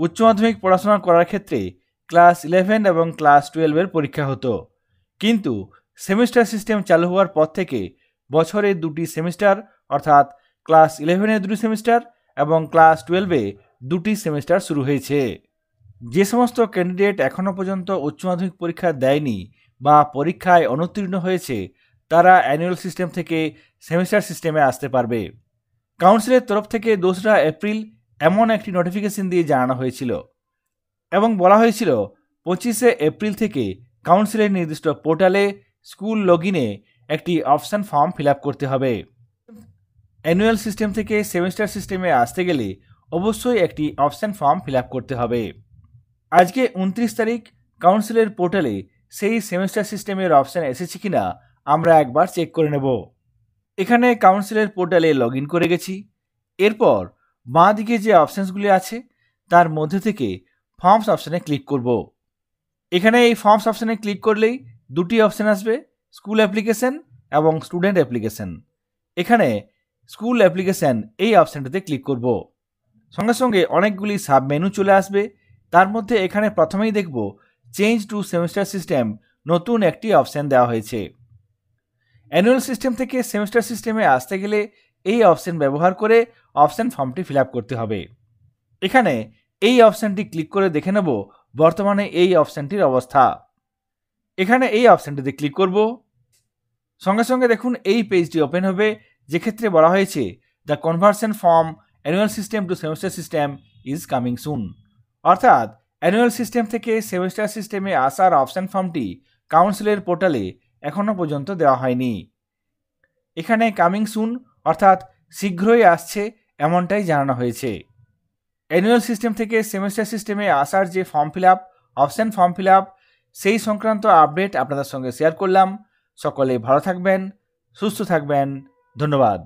উচ্চ মাধ্যমিক পড়াশোনা করার ক্ষেত্রে ক্লাস 11 এবং ক্লাস 12 পরীক্ষা হতো, কিন্তু সেমিস্টার সিস্টেম চালু হওয়ার পর থেকে বছরে 2টি সেমিস্টার অর্থাৎ ক্লাস 11-এ 2টি সেমিস্টার এবং ক্লাস 12-এ 2টি সেমিস্টার শুরু হয়েছে। যে সমস্ত ক্যান্ডিডেট এখনও পর্যন্ত উচ্চ মাধ্যমিক পরীক্ষা দেয়নি বা পরীক্ষায় অনুত্তীর্ণ হয়েছে তারা অ্যানুয়াল সিস্টেম থেকে সেমিস্টার সিস্টেমে আসতে পারবে। কাউন্সিলের তরফ থেকে 2রা এপ্রিল এমন একটি নোটিফিকেশন দিয়ে জানানো হয়েছিল এবং বলা হয়েছিল 25শে এপ্রিল থেকে কাউন্সিলের নির্দিষ্ট পোর্টালে স্কুল লগইনে একটি অপশন ফর্ম ফিল আপ করতে হবে। অ্যানুয়াল সিস্টেম থেকে সেমিস্টার সিস্টেমে আসতে গেলে অবশ্যই একটি অপশন ফর্ম ফিল আপ করতে হবে। আজকে 29 তারিখ কাউন্সিলের পোর্টালে সেই সেমিস্টার সিস্টেমের অপশন এসেছে কিনা আমরা একবার চেক করে নেব। এখানে কাউন্সিলের পোর্টালে লগ ইন করে গেছি। এরপর বাঁ দিকে যে অপশানসগুলি আছে তার মধ্যে থেকে ফর্মস অপশানে ক্লিক করব। এখানে এই ফর্মস অপশানে ক্লিক করলেই 2টি অপশান আসবে, স্কুল অ্যাপ্লিকেশন এবং স্টুডেন্ট অ্যাপ্লিকেশন। এখানে স্কুল অ্যাপ্লিকেশন এই অপশানটাতে ক্লিক করব। সঙ্গে সঙ্গে অনেকগুলি সাব মেনু চলে আসবে। তার মধ্যে এখানে প্রথমেই দেখব চেঞ্জ টু সেমিস্টার সিস্টেম, নতুন একটি অপশান দেওয়া হয়েছে। অ্যানুয়াল সিস্টেম থেকে সেমিস্টার সিস্টেমে আসতে গেলে এই অপশান ব্যবহার করে অপশান ফর্মটি ফিল আপ করতে হবে। এখানে এই অপশানটি ক্লিক করে দেখে নেব বর্তমানে এই অপশানটির অবস্থা। এখানে এই অপশানটিতে ক্লিক করব। সঙ্গে সঙ্গে দেখুন এই পেজটি ওপেন হবে, যেক্ষেত্রে বলা হয়েছে the conversion form annual system to semester system is coming soon, অর্থাৎ অ্যানুয়াল সিস্টেম থেকে সেমিস্টার সিস্টেমে আসার অপশান ফর্মটি কাউন্সিলের পোর্টালে এখনও পর্যন্ত দেওয়া হয়নি। এখানে কামিং সুন অর্থাৎ শীঘ্রই আসছে এমনটাই জানানো হয়েছে। অ্যানুয়াল সিস্টেম থেকে সেমিস্টার সিস্টেমে আসার যে form fill up, option form fill up, সেই সংক্রান্ত আপডেট আপনাদের সঙ্গে শেয়ার করলাম। সকলে ভালো থাকবেন, সুস্থ থাকবেন। ধন্যবাদ।